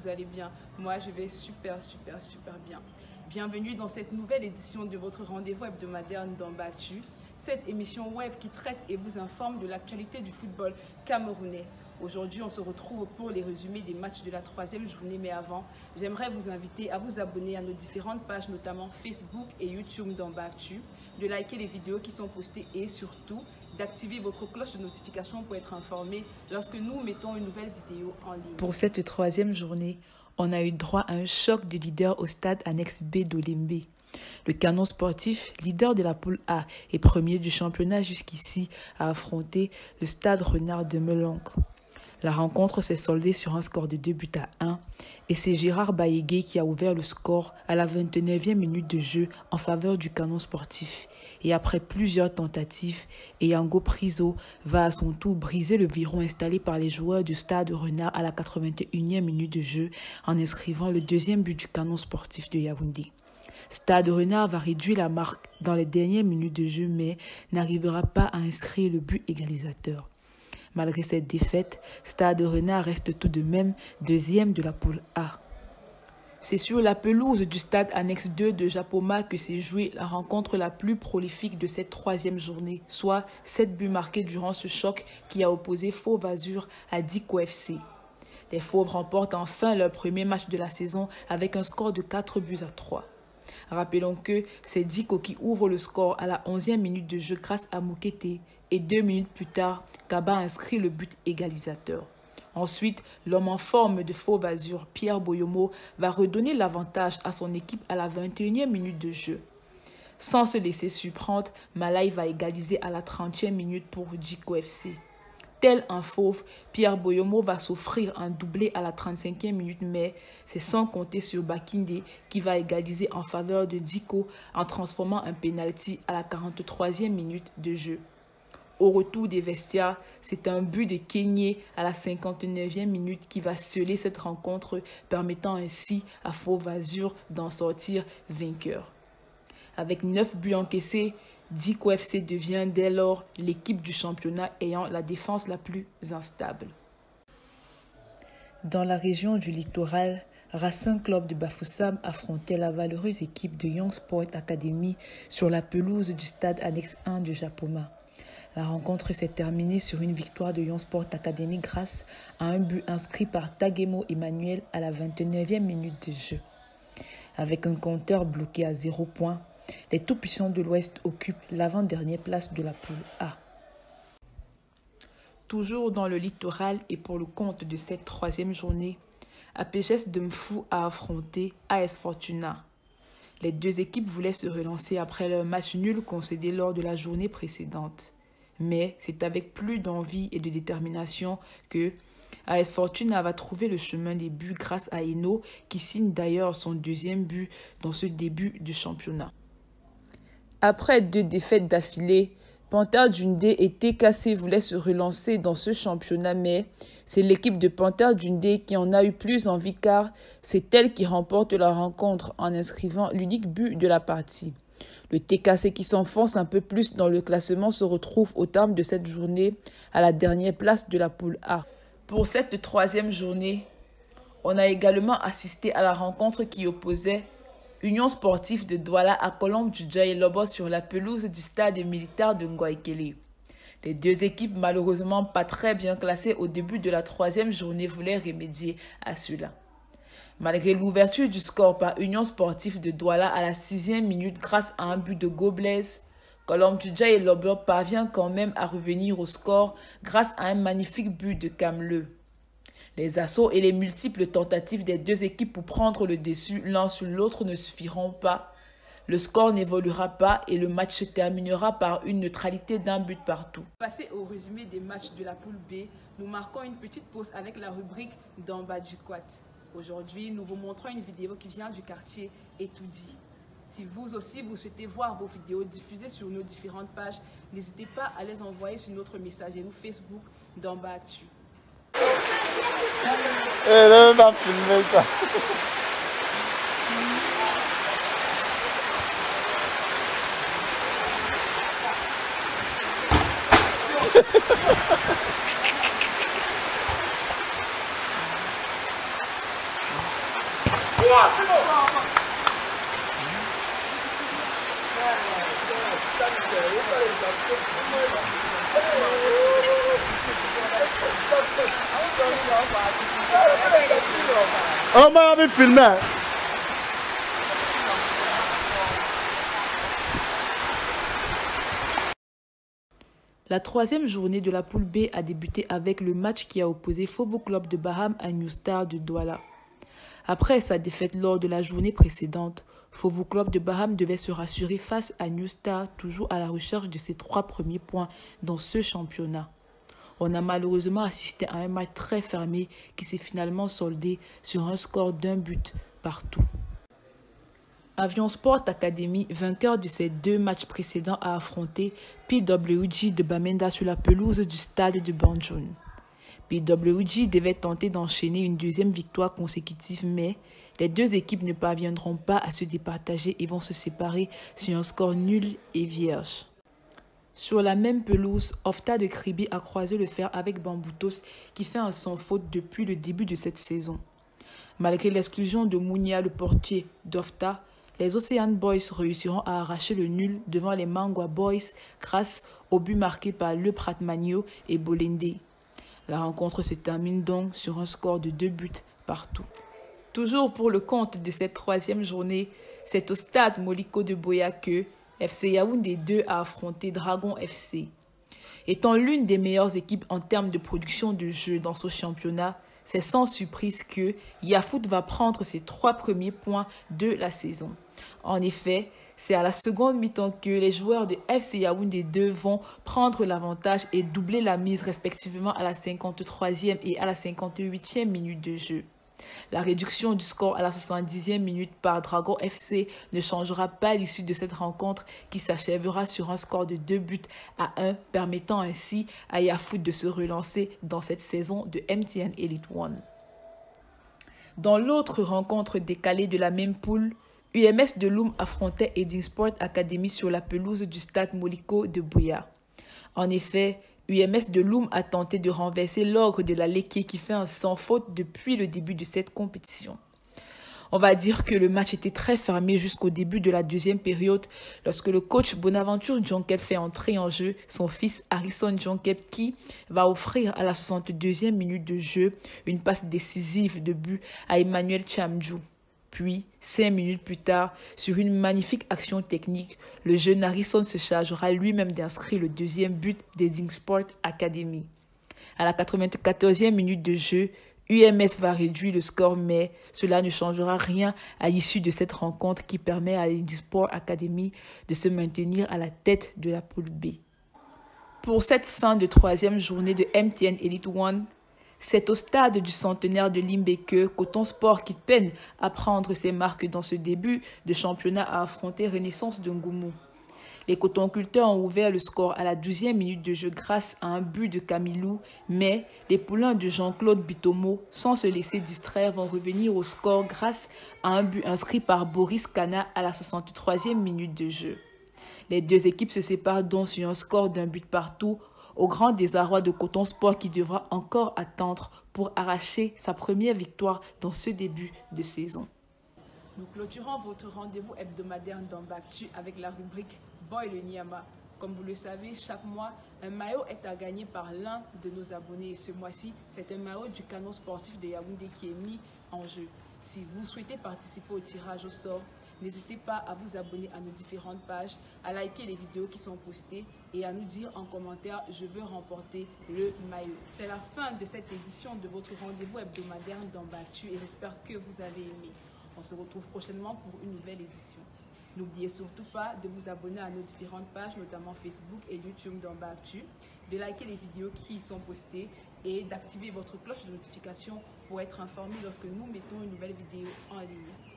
vous allez bien. Moi, je vais super bien. Bienvenue dans cette nouvelle édition de votre rendez-vous hebdomadaire Ndamba Actu. Cette émission web qui traite et vous informe de l'actualité du football camerounais. Aujourd'hui, on se retrouve pour les résumés des matchs de la 3e journée. Mais avant, j'aimerais vous inviter à vous abonner à nos différentes pages, notamment Facebook et YouTube Ndamba Actu, de liker les vidéos qui sont postées et surtout d'activer votre cloche de notification pour être informé lorsque nous mettons une nouvelle vidéo en ligne. Pour cette 3e journée, on a eu droit à un choc de leaders au stade annexe B d'Olembe. Le Canon sportif, leader de la poule A et premier du championnat jusqu'ici, a affronté le stade Renard de Melanque. La rencontre s'est soldée sur un score de 2-1 et c'est Gérard Bayegué qui a ouvert le score à la 29e minute de jeu en faveur du Canon sportif. Et après plusieurs tentatives, Eyango Priso va à son tour briser le verrou installé par les joueurs du stade Renard à la 81e minute de jeu en inscrivant le deuxième but du Canon sportif de Yaoundé. Stade Renard va réduire la marque dans les dernières minutes de jeu mais n'arrivera pas à inscrire le but égalisateur. Malgré cette défaite, Stade Renard reste tout de même deuxième de la poule A. C'est sur la pelouse du stade annexe 2 de Japoma que s'est jouée la rencontre la plus prolifique de cette 3e journée, soit 7 buts marqués durant ce choc qui a opposé Fauve Azur à Diko FC. Les Fauves remportent enfin leur premier match de la saison avec un score de 4-3. Rappelons que c'est Diko qui ouvre le score à la 11e minute de jeu grâce à Moukete et 2 minutes plus tard, Kaba inscrit le but égalisateur. Ensuite, l'homme en forme de Fauve Azur, Pierre Boyomo, va redonner l'avantage à son équipe à la 21e minute de jeu. Sans se laisser surprendre, Malay va égaliser à la 30e minute pour Diko FC. Tel un fauve, Pierre Boyomo va s'offrir un doublé à la 35e minute, mais c'est sans compter sur Bakinde qui va égaliser en faveur de Diko en transformant un penalty à la 43e minute de jeu. Au retour des vestiaires, c'est un but de Kenyé à la 59e minute qui va sceller cette rencontre, permettant ainsi à Fauve Azur d'en sortir vainqueur. Avec 9 buts encaissés, Diko FC devient dès lors l'équipe du championnat ayant la défense la plus instable. Dans la région du littoral, Racing Club de Bafoussam affrontait la valeureuse équipe de Young Sport Academy sur la pelouse du stade annexe 1 de Japoma. La rencontre s'est terminée sur une victoire de Young Sport Academy grâce à un but inscrit par Tagemo Emmanuel à la 29e minute de jeu. Avec un compteur bloqué à 0 points, les tout-puissants de l'Ouest occupent l'avant-dernière place de la poule A. Toujours dans le littoral et pour le compte de cette 3e journée, APGS de Mfou a affronté AS Fortuna. Les deux équipes voulaient se relancer après leur match nul concédé lors de la journée précédente. Mais c'est avec plus d'envie et de détermination que AS Fortuna va trouver le chemin des buts grâce à Eno qui signe d'ailleurs son 2e but dans ce début du championnat. Après 2 défaites d'affilée, Panthère Djundé et TKC voulaient se relancer dans ce championnat, mais c'est l'équipe de Panthère Djundé qui en a eu plus envie car c'est elle qui remporte la rencontre en inscrivant l'unique but de la partie. Le TKC qui s'enfonce un peu plus dans le classement se retrouve au terme de cette journée à la dernière place de la poule A. Pour cette 3e journée, on a également assisté à la rencontre qui opposait Union sportive de Douala à Colombe du Djaï Lobo sur la pelouse du stade militaire de Ngouaikele. Les deux équipes, malheureusement pas très bien classées au début de la 3e journée, voulaient remédier à cela. Malgré l'ouverture du score par Union sportive de Douala à la 6e minute grâce à un but de Goblaise, Colombe du Djaï Lobo parvient quand même à revenir au score grâce à un magnifique but de Kamle. Les assauts et les multiples tentatives des deux équipes pour prendre le dessus l'un sur l'autre ne suffiront pas. Le score n'évoluera pas et le match se terminera par une neutralité d'un but partout. Passé au résumé des matchs de la poule B, nous marquons une petite pause avec la rubrique Ndamba du Quat. Aujourd'hui, nous vous montrons une vidéo qui vient du quartier Etoudi. Si vous aussi vous souhaitez voir vos vidéos diffusées sur nos différentes pages, n'hésitez pas à les envoyer sur notre messagerie Facebook Ndamba Actu. Elle va filmer ça. Oh, moi, j'ai filmé. La troisième journée de la poule B a débuté avec le match qui a opposé Football Club de Baham à New Star de Douala. Après sa défaite lors de la journée précédente, Football Club de Baham devait se rassurer face à New Star, toujours à la recherche de ses 3 premiers points dans ce championnat. On a malheureusement assisté à un match très fermé qui s'est finalement soldé sur un score d'1 but partout. Avion Sport Academy, vainqueur de ses 2 matchs précédents, a affronté PWG de Bamenda sur la pelouse du stade de Banjul. PWG devait tenter d'enchaîner une deuxième victoire consécutive, mais les 2 équipes ne parviendront pas à se départager et vont se séparer sur un score nul et vierge. Sur la même pelouse, Ofta de Kribi a croisé le fer avec Bamboutos qui fait un sans faute depuis le début de cette saison. Malgré l'exclusion de Mounia, le portier d'Ofta, les Ocean Boys réussiront à arracher le nul devant les Mangwa Boys grâce au but marqué par Le Pratmanio et Bolende. La rencontre se termine donc sur un score de 2 buts partout. Toujours pour le compte de cette 3e journée, c'est au stade Moliko de Boya que FC Yaoundé 2 a affronté Dragon FC. Étant l'une des meilleures équipes en termes de production de jeu dans ce championnat, c'est sans surprise que Yafoot va prendre ses 3 premiers points de la saison. En effet, c'est à la seconde mi-temps que les joueurs de FC Yaoundé 2 vont prendre l'avantage et doubler la mise respectivement à la 53e et à la 58e minute de jeu. La réduction du score à la 70e minute par Dragon FC ne changera pas l'issue de cette rencontre qui s'achèvera sur un score de 2 buts à 1, permettant ainsi à Yafoot de se relancer dans cette saison de MTN Elite One. Dans l'autre rencontre décalée de la même poule, UMS de Loum affrontait Eding Sport Academy sur la pelouse du stade Moliko de Bouya. En effet, UMS de Loum a tenté de renverser l'ogre de la Léké qui fait un sans faute depuis le début de cette compétition. On va dire que le match était très fermé jusqu'au début de la 2e période lorsque le coach Bonaventure Djonkep fait entrer en jeu son fils Harrison Djonkep qui va offrir à la 62e minute de jeu une passe décisive de but à Emmanuel Chamdjou. Puis, 5 minutes plus tard, sur une magnifique action technique, le jeune Harrison se chargera lui-même d'inscrire le 2e but d'Eding Sport Academy. À la 94e minute de jeu, UMS va réduire le score, mais cela ne changera rien à l'issue de cette rencontre qui permet à Eding Sport Academy de se maintenir à la tête de la poule B. Pour cette fin de 3e journée de MTN Elite One, c'est au stade du centenaire de Limbe que Coton Sport, qui peine à prendre ses marques dans ce début de championnat, a affronté Renaissance de Ngoumou. Les cotonculteurs ont ouvert le score à la 12e minute de jeu grâce à un but de Camilou, mais les poulains de Jean-Claude Bitomo, sans se laisser distraire, vont revenir au score grâce à un but inscrit par Boris Kana à la 63e minute de jeu. Les 2 équipes se séparent donc sur un score d'1 but partout, au grand désarroi de Coton Sport qui devra encore attendre pour arracher sa première victoire dans ce début de saison. Nous clôturons votre rendez-vous hebdomadaire d'Ambactu avec la rubrique Boy le Niama. Comme vous le savez, chaque mois, un maillot est à gagner par l'un de nos abonnés. Et ce mois-ci, c'est un maillot du canon sportif de Yaoundé qui est mis en jeu. Si vous souhaitez participer au tirage au sort, n'hésitez pas à vous abonner à nos différentes pages, à liker les vidéos qui sont postées et à nous dire en commentaire « Je veux remporter le maillot ». C'est la fin de cette édition de votre rendez-vous hebdomadaire d'Ambactu et j'espère que vous avez aimé. On se retrouve prochainement pour une nouvelle édition. N'oubliez surtout pas de vous abonner à nos différentes pages, notamment Facebook et YouTube d'Ambactu, de liker les vidéos qui y sont postées et d'activer votre cloche de notification pour être informé lorsque nous mettons une nouvelle vidéo en ligne.